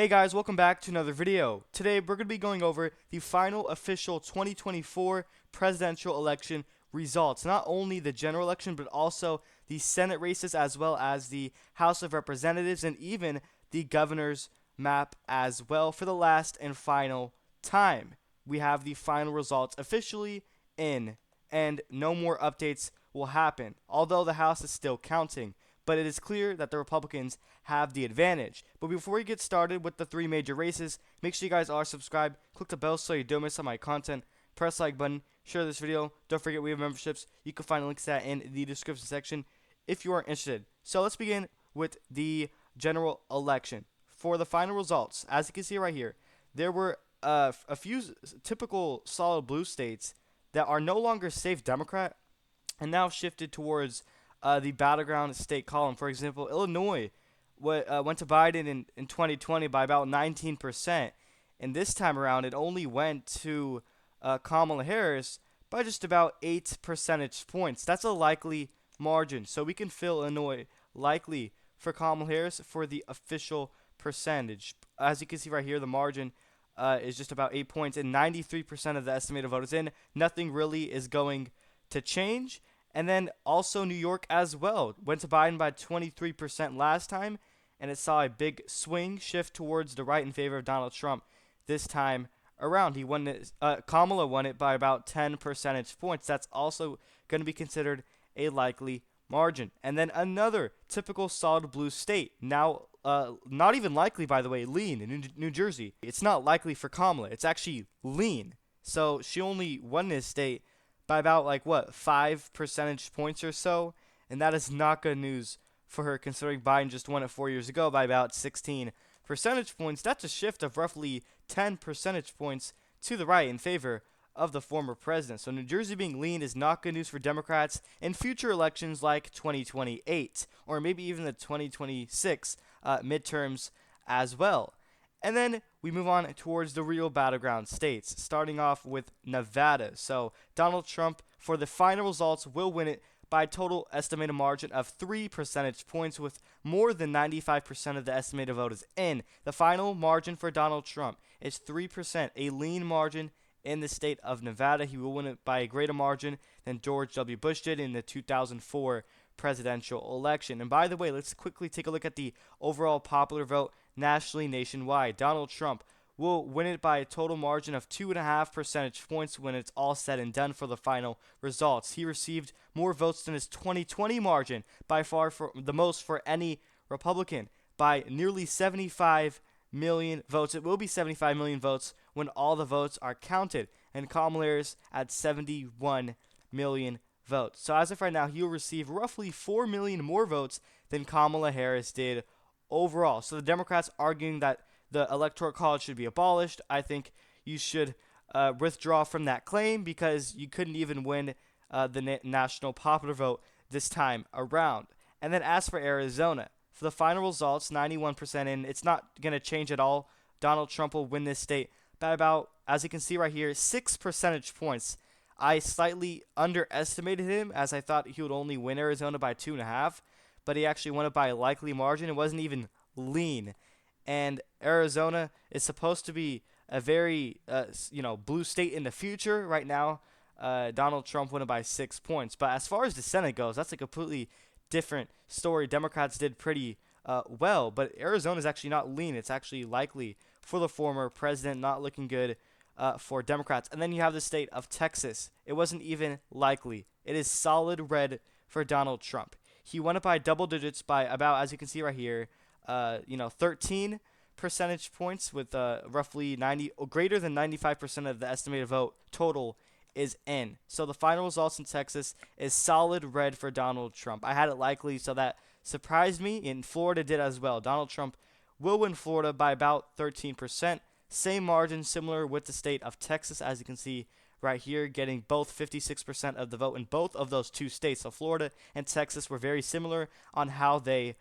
Hey guys, welcome back to another video. Today we're going to be going over the final official 2024 presidential election results. Not only the general election, but also the Senate races as well as the House of Representatives and even the governor's map as well for the last and final time. We have the final results officially in, and no more updates will happen, although the House is still counting. But it is clear that the Republicans have the advantage. But before we get started with the three major races, make sure you guys are subscribed, click the bell so you don't miss on my content, press the like button, share this video. Don't forget we have memberships. You can find links to that in the description section if you are interested. So let's begin with the general election. For the final results, as you can see right here, there were a few typical solid blue states that are no longer safe Democrat and now shifted towards the battleground state column. For example, Illinois went to Biden in 2020 by about 19%, and this time around it only went to Kamala Harris by just about 8 percentage points. That's a likely margin, so we can fill Illinois likely for Kamala Harris for the official percentage. As you can see right here, the margin is just about 8 points, and 93% of the estimated vote is in. Nothing really is going to change. And then also New York as well. Went to Biden by 23% last time, and it saw a big swing shift towards the right in favor of Donald Trump this time around. He won it, Kamala won it by about 10 percentage points. That's also going to be considered a likely margin. And then another typical solid blue state, now not even likely, by the way, lean in New Jersey. It's not likely for Kamala. It's actually lean. So she only won this state by about 5 percentage points or so, and that is not good news for her considering Biden just won it 4 years ago by about 16 percentage points. That's a shift of roughly 10 percentage points to the right in favor of the former president. So New Jersey being lean is not good news for Democrats in future elections like 2028 or maybe even the 2026 midterms as well. And then we move on towards the real battleground states, starting off with Nevada. So Donald Trump, for the final results, will win it by a total estimated margin of 3 percentage points, with more than 95% of the estimated vote is in. The final margin for Donald Trump is 3%, a lean margin in the state of Nevada. He will win it by a greater margin than George W. Bush did in the 2004 presidential election. And by the way, let's quickly take a look at the overall popular vote nationally, nationwide. Donald Trump will win it by a total margin of 2.5 percentage points when it's all said and done for the final results. He received more votes than his 2020 margin, by far for the most for any Republican, by nearly 75 million votes. It will be 75 million votes when all the votes are counted, and Kamala Harris at 71 million votes. So as of right now, he will receive roughly 4 million more votes than Kamala Harris did overall. So the Democrats arguing that the Electoral College should be abolished. I think you should withdraw from that claim because you couldn't even win the national popular vote this time around. And then as for Arizona, for the final results, 91% in, it's not going to change at all. Donald Trump will win this state by about, as you can see right here, 6 percentage points. I slightly underestimated him as I thought he would only win Arizona by 2.5, but he actually won it by a likely margin. It wasn't even lean. And Arizona is supposed to be a very, blue state in the future. Right now, Donald Trump won it by 6 points. But as far as the Senate goes, that's a completely different story. Democrats did pretty well, but Arizona is actually not lean. It's actually likely for the former president, not looking good for Democrats. And then you have the state of Texas. It wasn't even likely. It is solid red for Donald Trump. He won it by double digits by about, as you can see right here, 13 percentage points with roughly greater than 95% of the estimated vote total is in. So the final results in Texas is solid red for Donald Trump. I had it likely, so that surprised me, and Florida did as well. Donald Trump will win Florida by about 13%. Same margin, similar with the state of Texas, as you can see right here, getting both 56% of the vote in both of those two states. So Florida and Texas were very similar on how they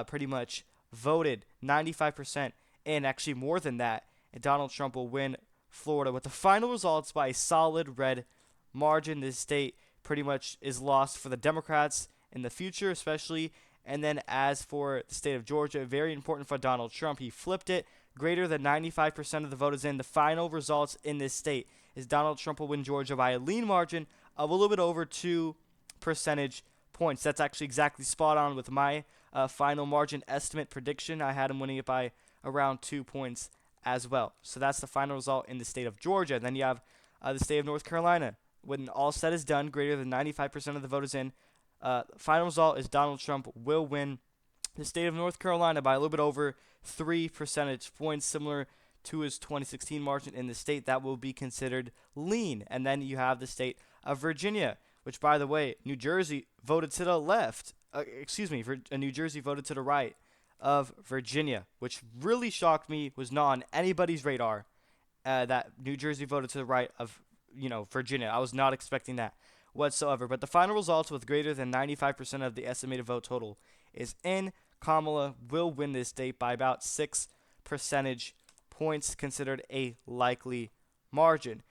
pretty much voted. 95% and actually more than that. And Donald Trump will win Florida with the final results by a solid red margin. This state pretty much is lost for the Democrats in the future, especially. And then as for the state of Georgia, very important for Donald Trump. He flipped it, greater than 95% of the vote is in. The final results in this state is Donald Trump will win Georgia by a lean margin of a little bit over 2 percentage points. That's actually exactly spot on with my final margin estimate prediction. I had him winning it by around 2 points as well. So that's the final result in the state of Georgia. And then you have the state of North Carolina. When all said is done, greater than 95% of the vote is in. Final result is Donald Trump will win the state of North Carolina by a little bit over 3 percentage points, similar to his 2016 margin in the state. That will be considered lean. And then you have the state of Virginia, which, by the way, New Jersey voted to the left. New Jersey voted to the right of Virginia, which really shocked me, was not on anybody's radar, that New Jersey voted to the right of, Virginia. I was not expecting that whatsoever. But the final results with greater than 95% of the estimated vote total is in. Kamala will win this state by about 6 percentage points, considered a likely margin.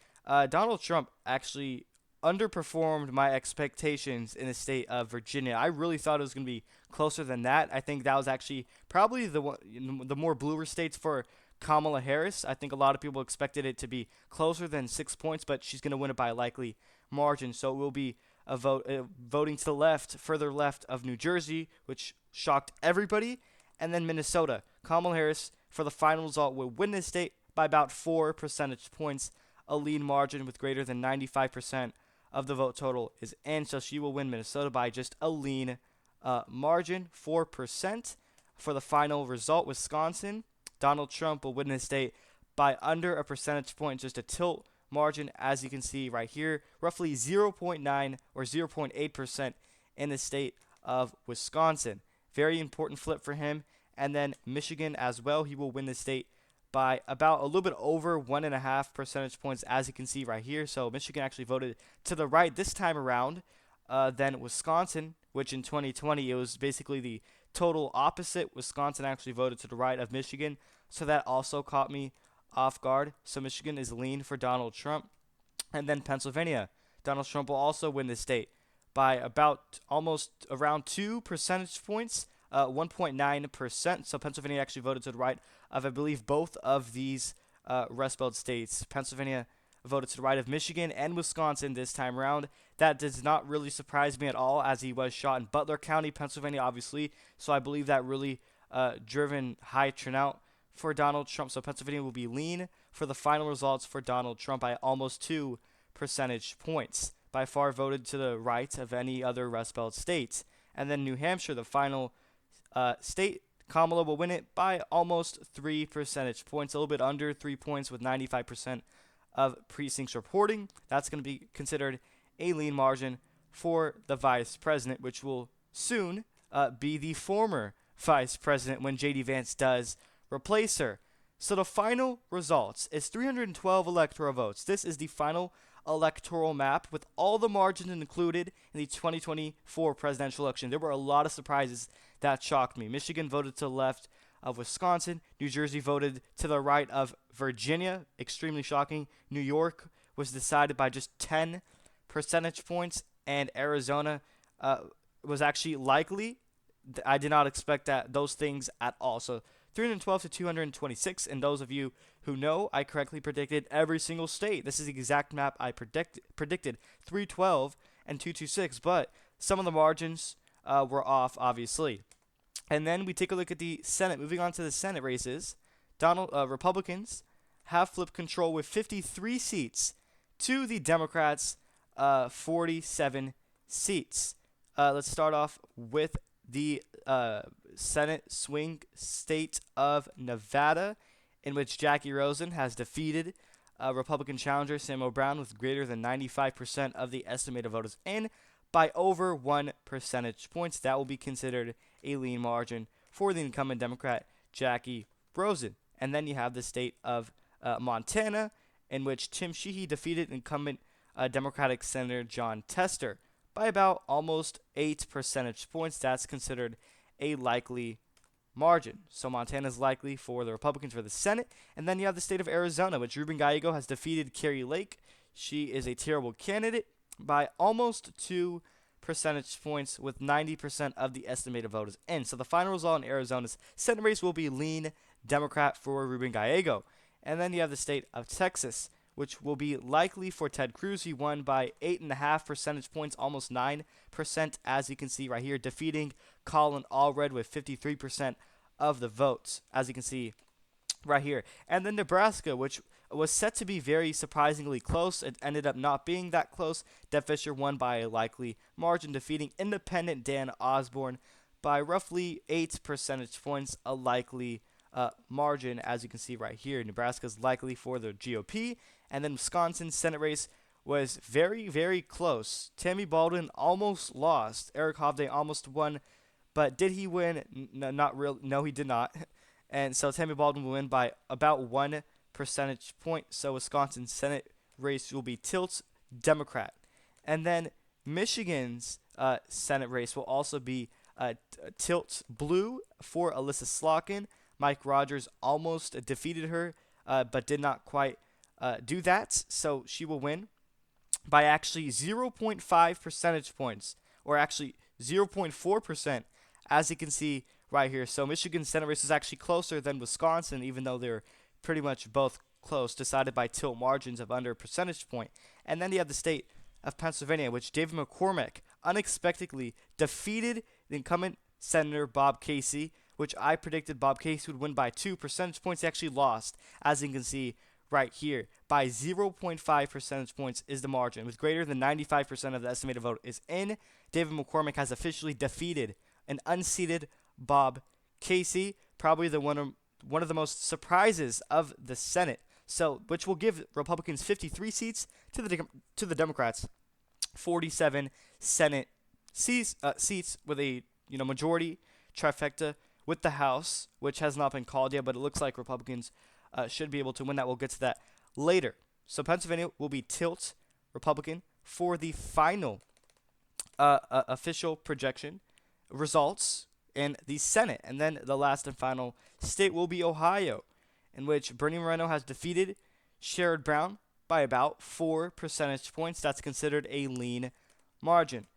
Donald Trump actually underperformed my expectations in the state of Virginia. I really thought it was going to be closer than that. I think that was actually probably the more bluer states for Kamala Harris. I think a lot of people expected it to be closer than 6 points, but she's going to win it by a likely margin. So it will be a voting to the left, further left of New Jersey, which shocked everybody, and then Minnesota. Kamala Harris, for the final result, will win this state by about 4 percentage points, a lean margin with greater than 95% of the vote total is in. So she will win Minnesota by just a lean margin, 4%. For the final result, Wisconsin, Donald Trump will win this state by under a percentage point, just a tilt margin, as you can see right here, roughly 0.9 or 0.8% in the state of Wisconsin. Very important flip for him. And then Michigan as well, he will win the state by about a little bit over 1.5 percentage points, as you can see right here. So Michigan actually voted to the right this time around than Wisconsin, which in 2020 it was basically the total opposite. Wisconsin actually voted to the right of Michigan, so that also caught me off guard. So Michigan is lean for Donald Trump. And then Pennsylvania, Donald Trump will also win the state by about almost around 2 percentage points, 1.9%. So Pennsylvania actually voted to the right of, I believe, both of these Rust Belt states. Pennsylvania voted to the right of Michigan and Wisconsin this time around. That does not really surprise me at all, as he was shot in Butler County, Pennsylvania, obviously. So I believe that really driven high turnout for Donald Trump. So Pennsylvania will be lean for the final results for Donald Trump by almost 2 percentage points. By far voted to the right of any other Rust Belt states. And then New Hampshire, the final state, Kamala will win it by almost 3 percentage points, a little bit under 3 points, with 95% of precincts reporting. That's going to be considered a lean margin for the vice president, which will soon be the former vice president when J.D. Vance does replace her. So the final results is 312 electoral votes. This is the final electoral map with all the margins included in the 2024 presidential election. There were a lot of surprises that shocked me. Michigan voted to the left of Wisconsin. New Jersey voted to the right of Virginia. Extremely shocking. New York was decided by just 10 percentage points, and Arizona was actually likely. I did not expect those things at all. So 312 to 226, and those of you who know, I correctly predicted every single state. This is the exact map I predicted 312 and 226, but some of the margins were off, obviously. And then we take a look at the Senate. Moving on to the Senate races, Republicans have flipped control with 53 seats to the Democrats' 47 seats. Let's start off with the Senate swing state of Nevada, in which Jackie Rosen has defeated Republican challenger Samuel Brown with greater than 95% of the estimated voters in by over 1 percentage points. That will be considered a lean margin for the incumbent Democrat Jackie Rosen. And then you have the state of Montana, in which Tim Sheehy defeated incumbent Democratic Senator John Tester by about almost 8 percentage points. That's considered a likely margin. So Montana is likely for the Republicans for the Senate. And then you have the state of Arizona, which Ruben Gallego has defeated Carrie Lake. She is a terrible candidate by almost 2 percentage points, with 90% of the estimated voters in. So the final result in Arizona's Senate race will be lean Democrat for Ruben Gallego. And then you have the state of Texas, which will be likely for Ted Cruz. He won by 8.5 percentage points, almost 9%, as you can see right here, defeating Colin Allred with 53% of the votes, as you can see right here. And then Nebraska, which was set to be very surprisingly close. It ended up not being that close. Deb Fischer won by a likely margin, defeating independent Dan Osborne by roughly 8 percentage points, a likely margin, as you can see right here. Nebraska's likely for the GOP. And then Wisconsin Senate race was very, very close. Tammy Baldwin almost lost. Eric Hovde almost won. But did he win? Not real. No, he did not. And so Tammy Baldwin will win by about 1 percentage point. So Wisconsin Senate race will be tilt Democrat. And then Michigan's Senate race will also be tilt blue for Alyssa Slotkin. Mike Rogers almost defeated her, but did not quite do that. So she will win by actually 0.5 percentage points, or actually 0.4%, as you can see right here. So Michigan's Senate race is actually closer than Wisconsin, even though they're pretty much both close, decided by tilt margins of under a percentage point. And then you have the state of Pennsylvania, which David McCormick unexpectedly defeated the incumbent Senator Bob Casey, which I predicted Bob Casey would win by 2 percentage points. He actually lost, as you can see right here, by 0.5 percentage points is the margin. With greater than 95% of the estimated vote is in, David McCormick has officially defeated an unseated Bob Casey, probably one of the most surprises of the Senate. So, which will give Republicans 53 seats to the Democrats 47 Senate seats with a majority trifecta with the House, which has not been called yet, but it looks like Republicans should be able to win that. We'll get to that later. So Pennsylvania will be tilt Republican for the final official projection results in the Senate. And then the last and final state will be Ohio, in which Bernie Moreno has defeated Sherrod Brown by about 4 percentage points. That's considered a lean margin.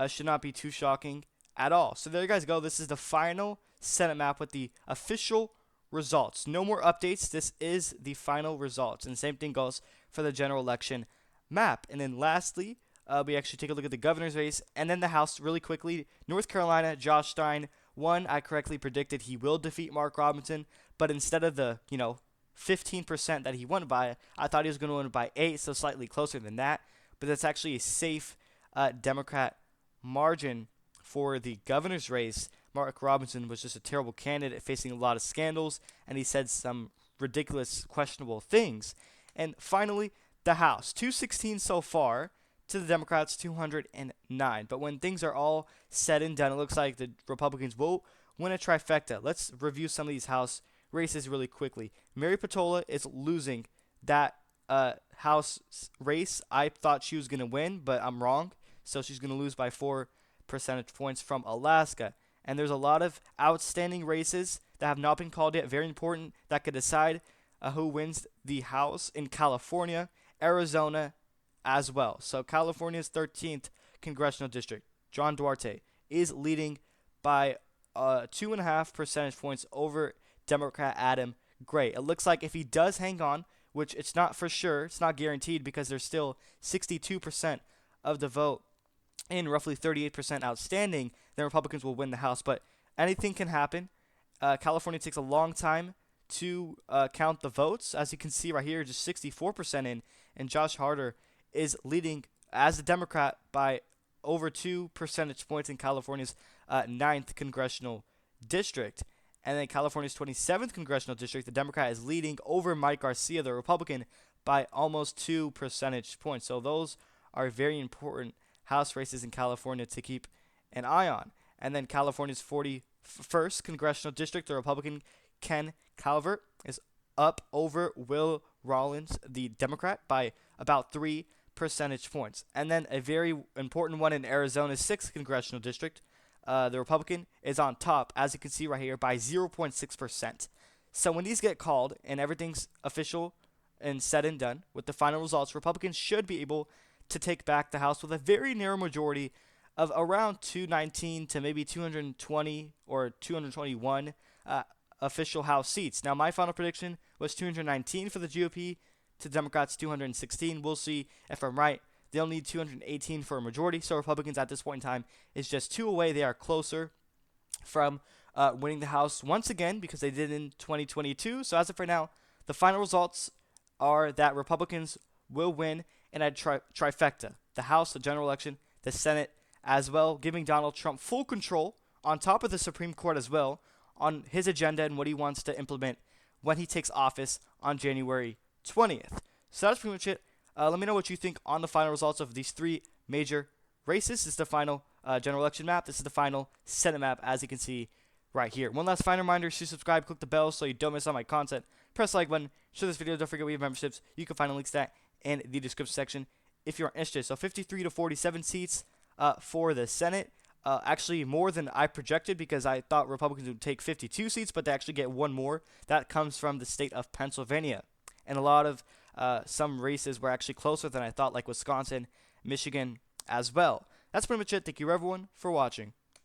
Should not be too shocking at all. So there you guys go. This is the final Senate map with the official results. No more updates. This is the final results. And the same thing goes for the general election map. And then lastly, we actually take a look at the governor's race and then the House really quickly. North Carolina, Josh Stein won. I correctly predicted he will defeat Mark Robinson, but instead of the 15% that he won by, I thought he was going to win by 8, so slightly closer than that. But that's actually a safe Democrat margin for the governor's race. Mark Robinson was just a terrible candidate facing a lot of scandals, and he said some ridiculous, questionable things. And finally, the House, 216 so far to the Democrats, 209. But when things are all said and done, it looks like the Republicans will win a trifecta. Let's review some of these House races really quickly. Mary Patola is losing that House race. I thought she was going to win, but I'm wrong. So she's going to lose by 4 percentage points from Alaska. And there's a lot of outstanding races that have not been called yet, very important, that could decide who wins the House in California, Arizona as well. So California's 13th congressional district, John Duarte, is leading by 2.5 percentage points over Democrat Adam Gray. It looks like if he does hang on, which it's not for sure, it's not guaranteed because there's still 62% of the vote and roughly 38% outstanding, then Republicans will win the House. But anything can happen. California takes a long time to count the votes. As you can see right here, just 64% in, and Josh Harder is leading as a Democrat by over 2 percentage points in California's 9th congressional district. And then California's 27th congressional district, the Democrat is leading over Mike Garcia, the Republican, by almost 2 percentage points. So those are very important House races in California to keep an eye on. And then California's 41st congressional district, the Republican Ken Calvert is up over Will Rollins, the Democrat, by about 3 percentage points. And then a very important one in Arizona's 6th congressional district, the Republican is on top, as you can see right here, by 0.6%. So when these get called and everything's official and said and done with the final results, Republicans should be able to take back the House with a very narrow majority of around 219 to maybe 220 or 221. official House seats. Now, my final prediction was 219 for the GOP to Democrats 216. We'll see if I'm right. They'll need 218 for a majority, so Republicans at this point in time is just 2 away. They are closer from winning the House once again because they did in 2022. So as of right now, the final results are that Republicans will win in a trifecta: the House, the general election, the Senate as well, giving Donald Trump full control on top of the Supreme Court as well on his agenda and what he wants to implement when he takes office on January 20th. So that's pretty much it. Let me know what you think on the final results of these 3 major races. This is the final general election map. This is the final Senate map, as you can see right here. One last final reminder to subscribe, click the bell so you don't miss all my content. Press the like button, share this video. Don't forget we have memberships. You can find links to that in the description section if you're interested. So 53 to 47 seats for the Senate. Actually more than I projected because I thought Republicans would take 52 seats, but they actually get 1 more. That comes from the state of Pennsylvania. And a lot of some races were actually closer than I thought, like Wisconsin, Michigan as well. That's pretty much it. Thank you everyone for watching.